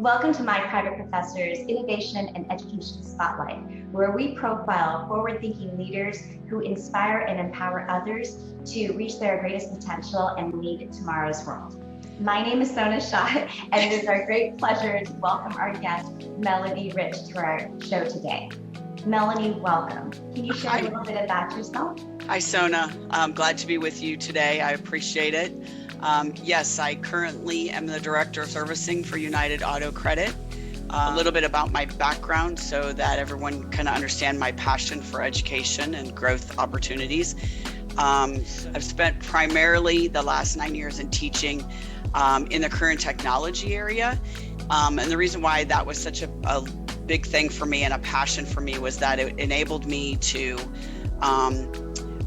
Welcome to My Private Professor's Innovation and Education Spotlight, where we profile forward-thinking leaders who inspire and empower others to reach their greatest potential and lead tomorrow's world. My name is Sona Shah, and it is our great pleasure to welcome our guest, Melanie Rich, to our show today. Melanie, welcome. Can you share a little bit about yourself? Hi, Sona. I'm glad to be with you today. I appreciate it. Yes, I currently am the Director of Servicing for United Auto Credit. A little bit about my background so that everyone can understand my passion for education and growth opportunities. I've spent primarily the last 9 years in teaching in the career and technology area. And the reason why that was such a big thing for me and a passion for me was that it enabled me to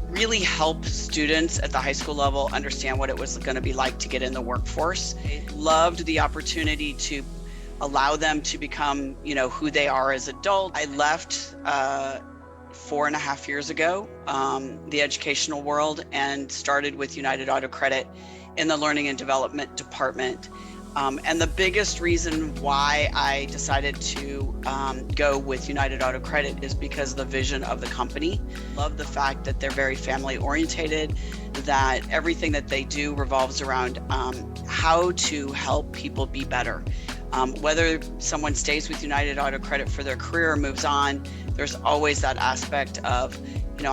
really help students at the high school level understand what it was going to be like to get in the workforce. I loved the opportunity to allow them to become, who they are as adults. I left 4.5 years ago, the educational world, and started with United Auto Credit in the Learning and Development Department. And the biggest reason why I decided to go with United Auto Credit is because of the vision of the company. Love the fact that they're very family orientated, that everything that they do revolves around how to help people be better. Whether someone stays with United Auto Credit for their career or moves on, there's always that aspect of,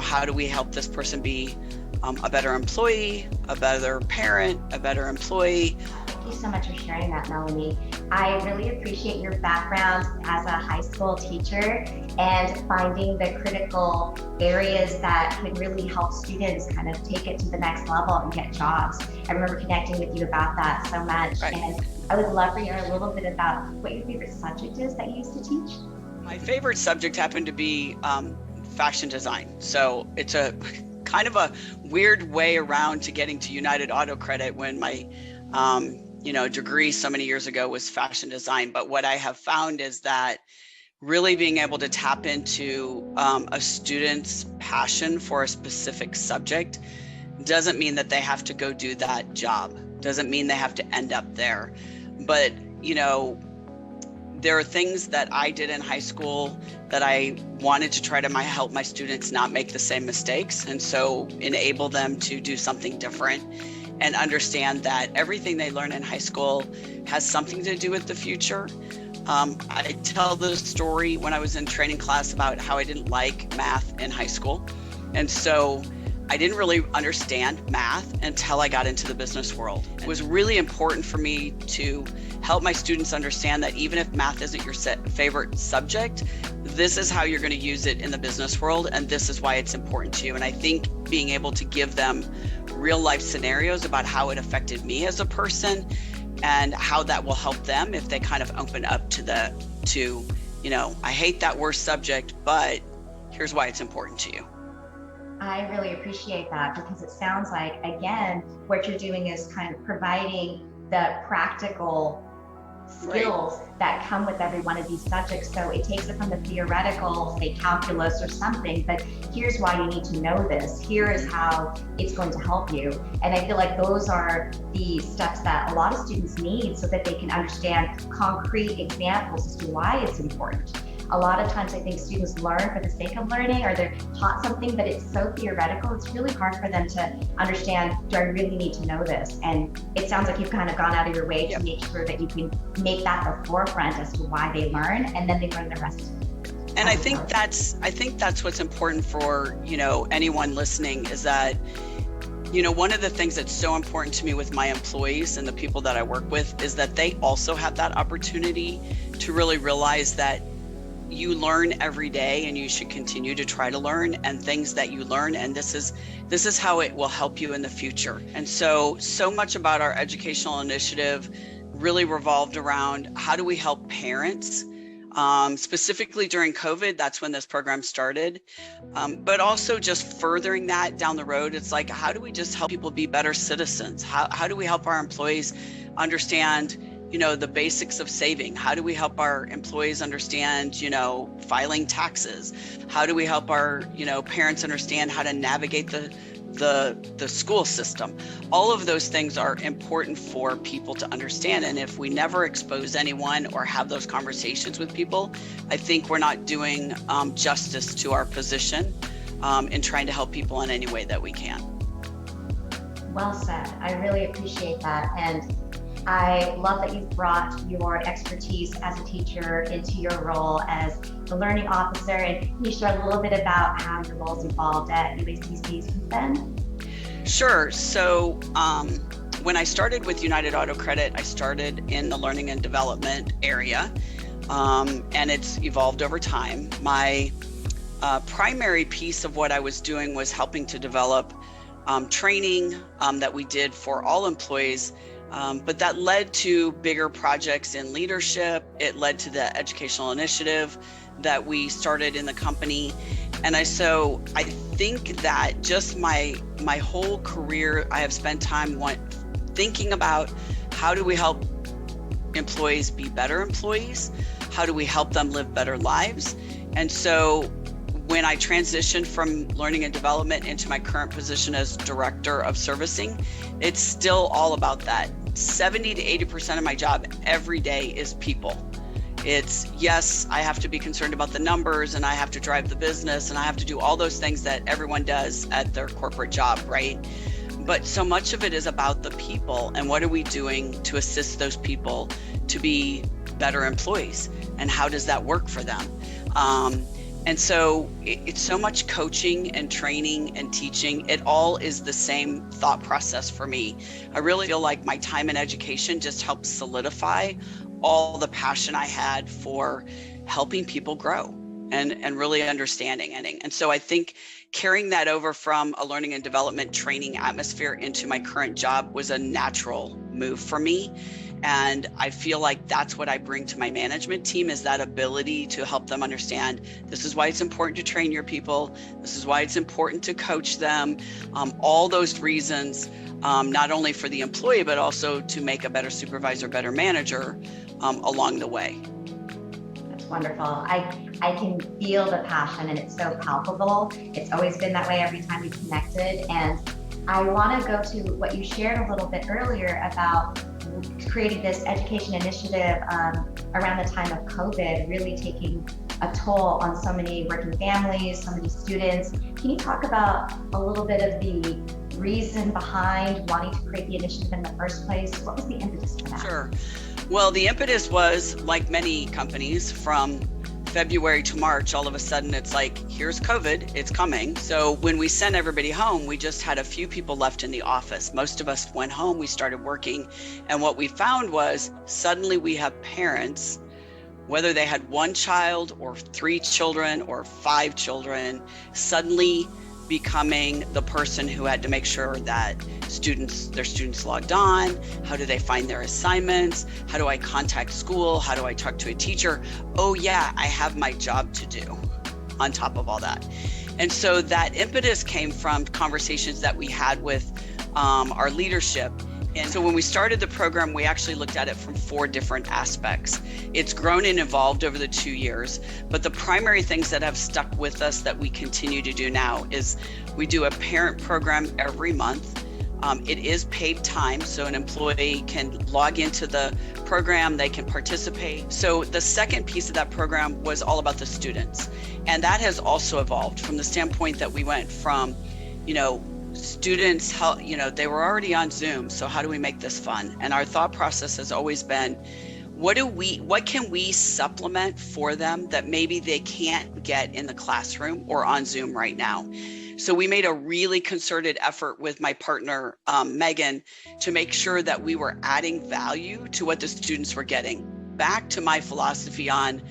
how do we help this person be a better employee, a better parent, a better employee. Thank you so much for sharing that, Melanie. I really appreciate your background as a high school teacher and finding the critical areas that can really help students kind of take it to the next level and get jobs. I remember connecting with you about that so much. Right. And I would love to hear a little bit about what your favorite subject is that you used to teach. My favorite subject happened to be fashion design. So it's a kind of a weird way around to getting to United Auto Credit when my degree so many years ago was fashion design. But what I have found is that really being able to tap into a student's passion for a specific subject doesn't mean that they have to go do that job. Doesn't mean they have to end up there. But, there are things that I did in high school that I wanted to try to help my students not make the same mistakes. And so enable them to do something different and understand that everything they learn in high school has something to do with the future. I tell the story when I was in training class about how I didn't like math in high school. And so I didn't really understand math until I got into the business world. It was really important for me to help my students understand that even if math isn't your favorite subject, this is how you're going to use it in the business world, and this is why it's important to you. And I think being able to give them real life scenarios about how it affected me as a person and how that will help them if they kind of open up to I hate that worst subject, but here's why it's important to you. I really appreciate that because it sounds like, again, what you're doing is kind of providing the practical skills that come with every one of these subjects. So it takes it from the theoretical, say calculus or something, but here's why you need to know this. Here is how it's going to help you. And I feel like those are the steps that a lot of students need so that they can understand concrete examples as to why it's important. A lot of times I think students learn for the sake of learning, or they're taught something, but it's so theoretical, it's really hard for them to understand, do I really need to know this? And it sounds like you've kind of gone out of your way to make sure that you can make that the forefront as to why they learn, and then they learn the rest. And I think that's what's important for, anyone listening is that, one of the things that's so important to me with my employees and the people that I work with is that they also have that opportunity to really realize that you learn every day and you should continue to try to learn, and things that you learn, and this is how it will help you in the future. And so much about our educational initiative really revolved around how do we help parents, specifically during COVID, that's when this program started, but also just furthering that down the road. It's like, how do we just help people be better citizens? How do we help our employees understand the basics of saving? How do we help our employees understand, filing taxes? How do we help our, parents understand how to navigate the school system. All of those things are important for people to understand. And if we never expose anyone or have those conversations with people, I think we're not doing justice to our position in trying to help people in any way that we can. Well said. I really appreciate that. And I love that you've brought your expertise as a teacher into your role as the learning officer. And can you share a little bit about how your roles evolved at UACC since then? Sure. So when I started with United Auto Credit, I started in the learning and development area, and it's evolved over time. My primary piece of what I was doing was helping to develop training that we did for all employees. But that led to bigger projects in leadership. It led to the educational initiative that we started in the company. And I think that just my whole career, I have spent time thinking about how do we help employees be better employees? How do we help them live better lives? And so when I transitioned from learning and development into my current position as director of servicing, it's still all about that. 70 to 80% of my job every day is people. It's, yes, I have to be concerned about the numbers and I have to drive the business and I have to do all those things that everyone does at their corporate job, right? But so much of it is about the people and what are we doing to assist those people to be better employees and how does that work for them? And so it's so much coaching and training and teaching. It all is the same thought process for me. I really feel like my time in education just helped solidify all the passion I had for helping people grow and really understanding. And so I think carrying that over from a learning and development training atmosphere into my current job was a natural move for me. And I feel like that's what I bring to my management team is that ability to help them understand this is why it's important to train your people. This is why it's important to coach them. All those reasons, not only for the employee, but also to make a better supervisor, better manager along the way. That's wonderful. I can feel the passion and it's so palpable. It's always been that way every time we've connected. And I want to go to what you shared a little bit earlier about creating this education initiative around the time of COVID, really taking a toll on so many working families, so many students. Can you talk about a little bit of the reason behind wanting to create the initiative in the first place? What was the impetus for that? Sure. Well, the impetus was, like many companies, from February to March, all of a sudden it's like, here's COVID, it's coming. So when we sent everybody home, we just had a few people left in the office. Most of us went home, we started working. And what we found was suddenly we have parents, whether they had one child or 3 children or 5 children, suddenly becoming the person who had to make sure that their students logged on. How do they find their assignments? How do I contact school? How do I talk to a teacher? Oh yeah, I have my job to do on top of all that. And so that impetus came from conversations that we had with our leadership. And so when we started the program, we actually looked at it from 4 different aspects. It's grown and evolved over the 2 years, but the primary things that have stuck with us that we continue to do now is we do a parent program every month. It is paid time, so an employee can log into the program, they can participate. So the second piece of that program was all about the students. And that has also evolved from the standpoint that we went from, students, they were already on Zoom, so how do we make this fun? And our thought process has always been, what can we supplement for them that maybe they can't get in the classroom or on Zoom right now? So we made a really concerted effort with my partner, Megan, to make sure that we were adding value to what the students were getting. Back to my philosophy on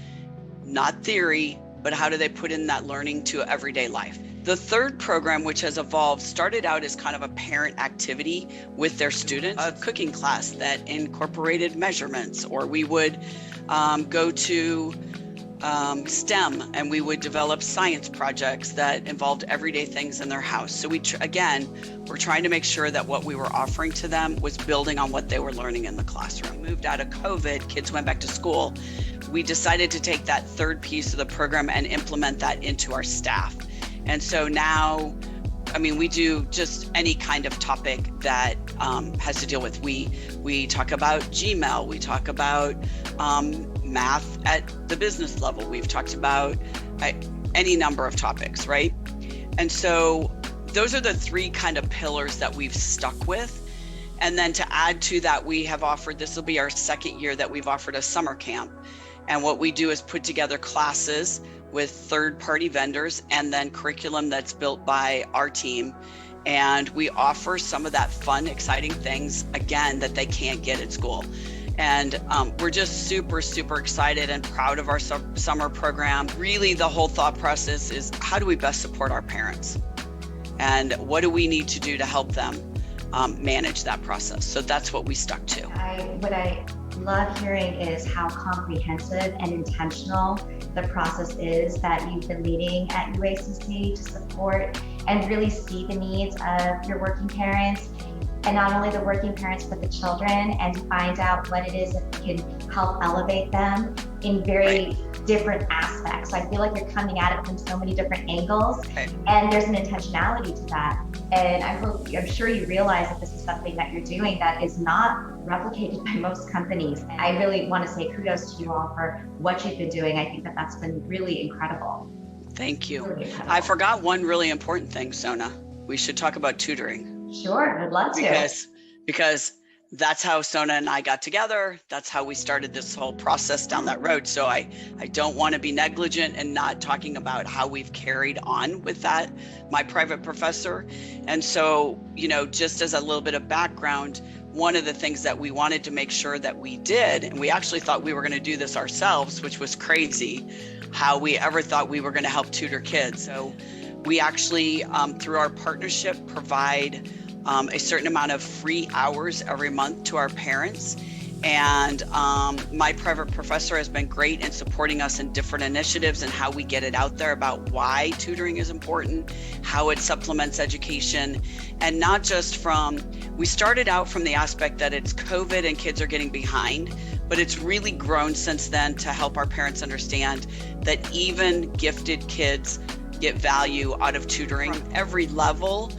not theory, but how do they put in that learning to everyday life? The third program, which has evolved, started out as kind of a parent activity with their students, a cooking class that incorporated measurements, or we would go to STEM and we would develop science projects that involved everyday things in their house. So we're trying to make sure that what we were offering to them was building on what they were learning in the classroom. Moved out of COVID, kids went back to school. We decided to take that third piece of the program and implement that into our staff. And so now I mean, we do just any kind of topic that has to deal with. We talk about Gmail. We talk about math at the business level. We've talked about any number of topics, right? And so those are the three kind of pillars that we've stuck with. And then to add to that, we have offered, this will be our second year that we've offered a summer camp. And what we do is put together classes with third-party vendors and then curriculum that's built by our team. And we offer some of that fun, exciting things, again, that they can't get at school. And we're just super, super excited and proud of our summer program. Really, the whole thought process is, how do we best support our parents? And what do we need to do to help them manage that process? So that's what we stuck to. What I love hearing is how comprehensive and intentional the process is that you've been leading at UACC to support and really see the needs of your working parents, and not only the working parents, but the children, and to find out what it is that can help elevate them in very different aspects. So I feel like you're coming at it from so many different angles, and there's an intentionality to that. And I'm sure you realize that this is something that you're doing that is not replicated by most companies. I really want to say kudos to you all for what you've been doing. I think that that's been really incredible. Thank you. Really I forgot one really important thing, Sona. We should talk about tutoring. Sure, I'd love to. Because that's how Sona and I got together. That's how we started this whole process down that road. So I don't want to be negligent and not talking about how we've carried on with that, my private professor. And so, just as a little bit of background, one of the things that we wanted to make sure that we did, and we actually thought we were going to do this ourselves, which was crazy, how we ever thought we were going to help tutor kids. So we actually, through our partnership, provide a certain amount of free hours every month to our parents. And my private professor has been great in supporting us in different initiatives and how we get it out there about why tutoring is important, how it supplements education, and not just we started out from the aspect that it's COVID and kids are getting behind, but it's really grown since then to help our parents understand that even gifted kids get value out of tutoring. Every level,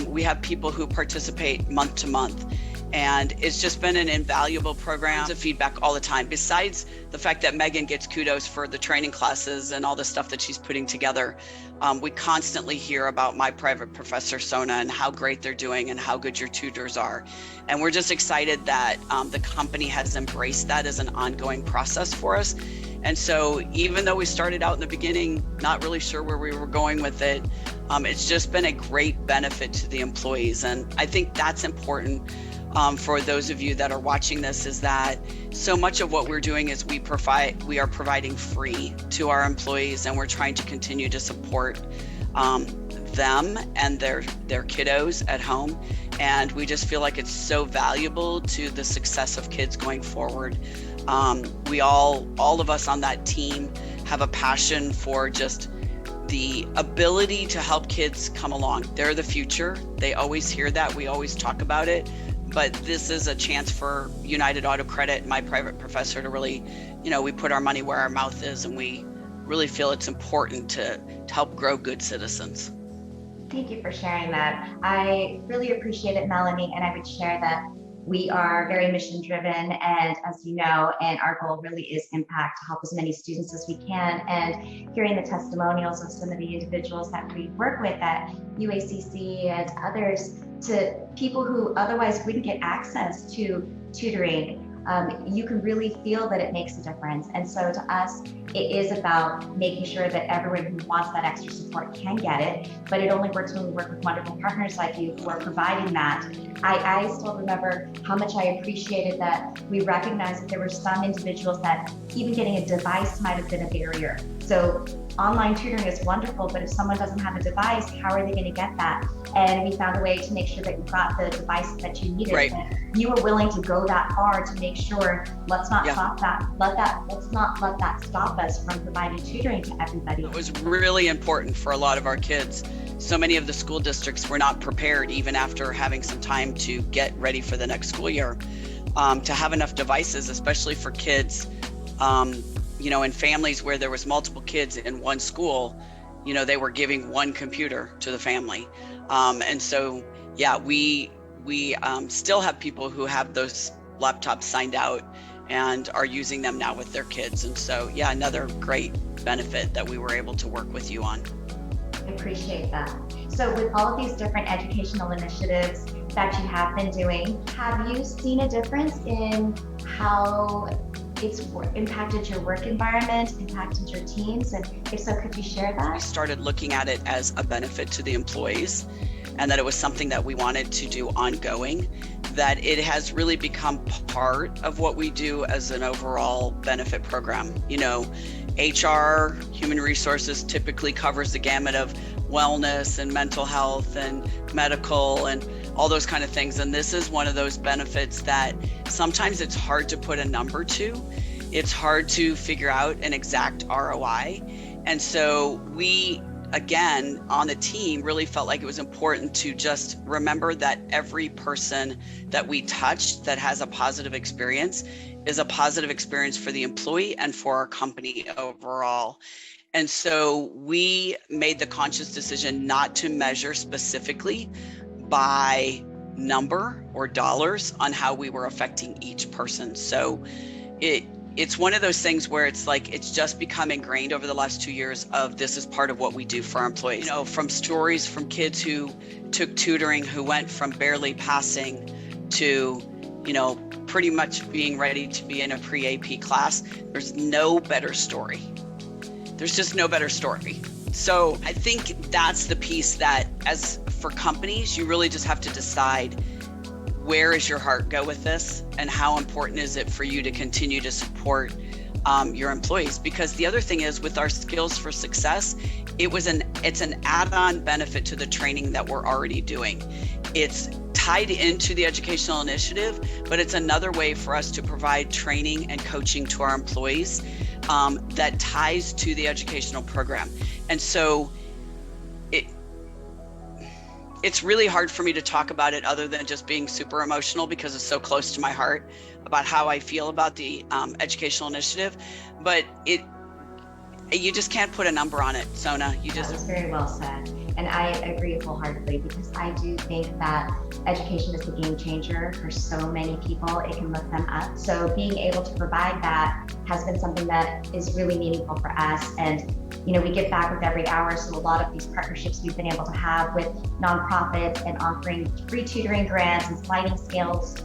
we have people who participate month to month. And it's just been an invaluable program of feedback all the time. Besides the fact that Megan gets kudos for the training classes and all the stuff that she's putting together, we constantly hear about my private professor, Sona, and how great they're doing and how good your tutors are. And we're just excited that the company has embraced that as an ongoing process for us. And so even though we started out in the beginning, not really sure where we were going with it, it's just been a great benefit to the employees. And I think that's important. For those of you that are watching this, is that so much of what we're doing is we are providing free to our employees, and we're trying to continue to support them and their kiddos at home. And we just feel like it's so valuable to the success of kids going forward. We all of us on that team have a passion for just the ability to help kids come along. They're the future. They always hear that. We always talk about it. But this is a chance for United Auto Credit, my private professor, to really, we put our money where our mouth is, and we really feel it's important to help grow good citizens. Thank you for sharing that. I really appreciate it, Melanie, and I would share that we are very mission driven, and as you know, and our goal really is impact, to help as many students as we can. And hearing the testimonials of some of the individuals that we work with at UACC and others, to people who otherwise wouldn't get access to tutoring, you can really feel that it makes a difference. And so to us, it is about making sure that everyone who wants that extra support can get it, but it only works when we work with wonderful partners like you who are providing that. I still remember how much I appreciated that we recognized that there were some individuals that even getting a device might have been a barrier. So online tutoring is wonderful, but if someone doesn't have a device, how are they going to get that? And we found a way to make sure that you got the device that you needed. Right. You were willing to go that far to make sure, let's not let that stop us from providing tutoring to everybody. It was really important for a lot of our kids. So many of the school districts were not prepared, even after having some time to get ready for the next school year, to have enough devices, especially for kids, in families where there was multiple kids in one school. They were giving one computer to the family. And so, yeah, we still have people who have those laptops signed out and are using them now with their kids. And so, yeah, another great benefit that we were able to work with you on. I appreciate that. So with all of these different educational initiatives that you have been doing, have you seen a difference in how it's impacted your work environment, impacted your teams? And if so, could you share that? We started looking at it as a benefit to the employees, and that it was something that we wanted to do ongoing, that it has really become part of what we do as an overall benefit program. You know, HR, human resources, typically covers the gamut of wellness and mental health and medical and all those kind of things. And this is one of those benefits that sometimes it's hard to put a number to. It's hard to figure out an exact ROI. And so we, again, on the team, really felt like it was important to just remember that every person that we touched that has a positive experience is a positive experience for the employee and for our company overall. And so we made the conscious decision not to measure specifically by number or dollars on how we were affecting each person. So it's one of those things where it's like, it's just become ingrained over the last 2 years of this is part of what we do for our employees. You know, from stories from kids who took tutoring, who went from barely passing to, you know, pretty much being ready to be in a pre-AP class. There's no better story. There's just no better story. So I think that's the piece that, as for companies, you really just have to decide, where is your heart go with this, and how important is it for you to continue to support your employees? Because the other thing is, with our Skills for Success, it's an add-on benefit to the training that we're already doing. It's tied into the educational initiative, but it's another way for us to provide training and coaching to our employees that ties to the educational program. And so it's really hard for me to talk about it other than just being super emotional, because it's so close to my heart about how I feel about the educational initiative. But you just can't put a number on it, Sona. That was very well said. And I agree wholeheartedly, because I do think that education is the game changer for so many people. It can lift them up. So being able to provide that has been something that is really meaningful for us. And, you know, we give back with every hour. So a lot of these partnerships we've been able to have with nonprofits and offering free tutoring grants and sliding scales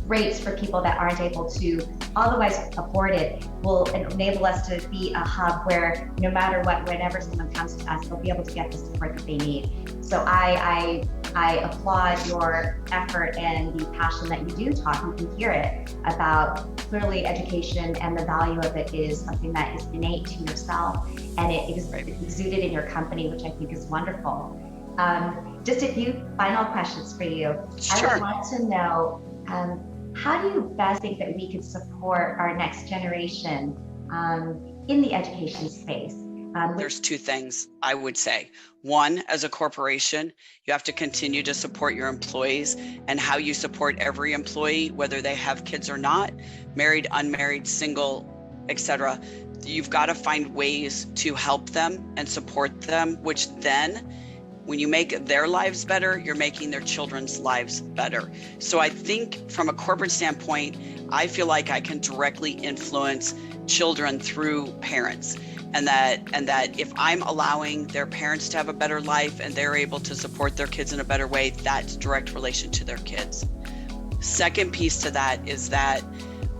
rates for people that aren't able to otherwise afford it will enable us to be a hub where no matter what, whenever someone comes to us, they'll be able to get the support that they need. So I applaud your effort and the passion that you do talk. You can hear it about, clearly, education and the value of it is something that is innate to yourself, and it is exuded in your company, which I think is wonderful. Just a few final questions for you. Sure. I would want to know, how do you best think that we could support our next generation in the education space? There's two things I would say. One, as a corporation, you have to continue to support your employees, and how you support every employee, whether they have kids or not, married, unmarried, single, etc. You've got to find ways to help them and support them, which then, when you make their lives better, you're making their children's lives better. So I think from a corporate standpoint, I feel like I can directly influence children through parents. And that if I'm allowing their parents to have a better life and they're able to support their kids in a better way, that's direct relation to their kids. Second piece to that is that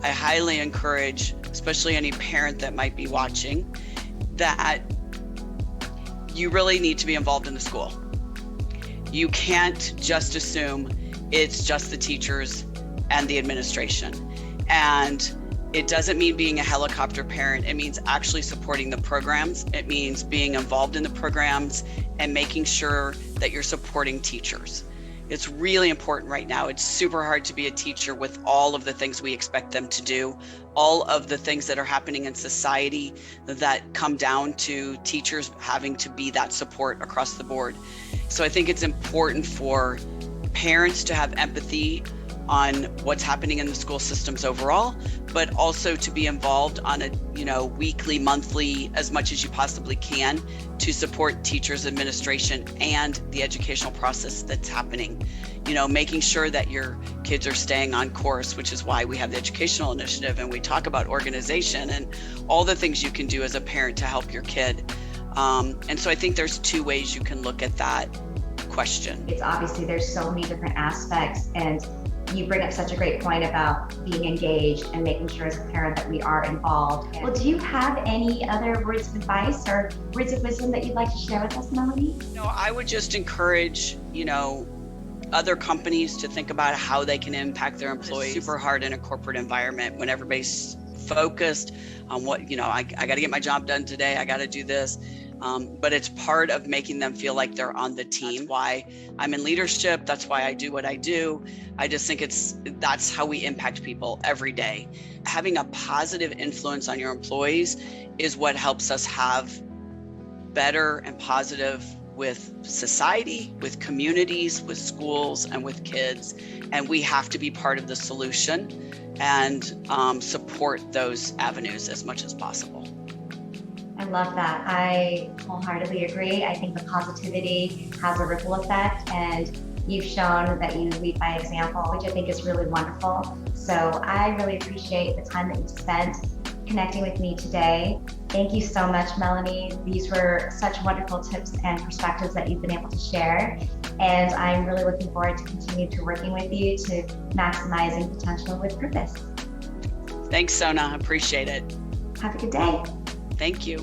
I highly encourage, especially any parent that might be watching, that you really need to be involved in the school. You can't just assume it's just the teachers and the administration. And it doesn't mean being a helicopter parent. It means actually supporting the programs. It means being involved in the programs and making sure that you're supporting teachers. It's really important right now. It's super hard to be a teacher with all of the things we expect them to do, all of the things that are happening in society that come down to teachers having to be that support across the board. So I think it's important for parents to have empathy on what's happening in the school systems overall, but also to be involved on a, weekly, monthly, as much as you possibly can to support teachers, administration, and the educational process that's happening. Making sure that your kids are staying on course, which is why we have the educational initiative and we talk about organization and all the things you can do as a parent to help your kid. And so I think there's two ways you can look at that question. It's obviously there's so many different aspects, and you bring up such a great point about being engaged and making sure as a parent that we are involved. Well, do you have any other words of advice or words of wisdom that you'd like to share with us, Melanie? I would just encourage, other companies to think about how they can impact their employees. It's super hard in a corporate environment when everybody's focused on what, I got to get my job done today. I got to do this. But it's part of making them feel like they're on the team. That's why I'm in leadership. That's why I do what I do. I just think that's how we impact people every day. Having a positive influence on your employees is what helps us have better and positive with society, with communities, with schools, and with kids. And we have to be part of the solution and support those avenues as much as possible. I love that. I wholeheartedly agree. I think the positivity has a ripple effect, and you've shown that you lead by example, which I think is really wonderful. So I really appreciate the time that you spent connecting with me today. Thank you so much, Melanie. These were such wonderful tips and perspectives that you've been able to share. And I'm really looking forward to continue to working with you to maximizing potential with purpose. Thanks, Sona. Appreciate it. Have a good day. Thank you.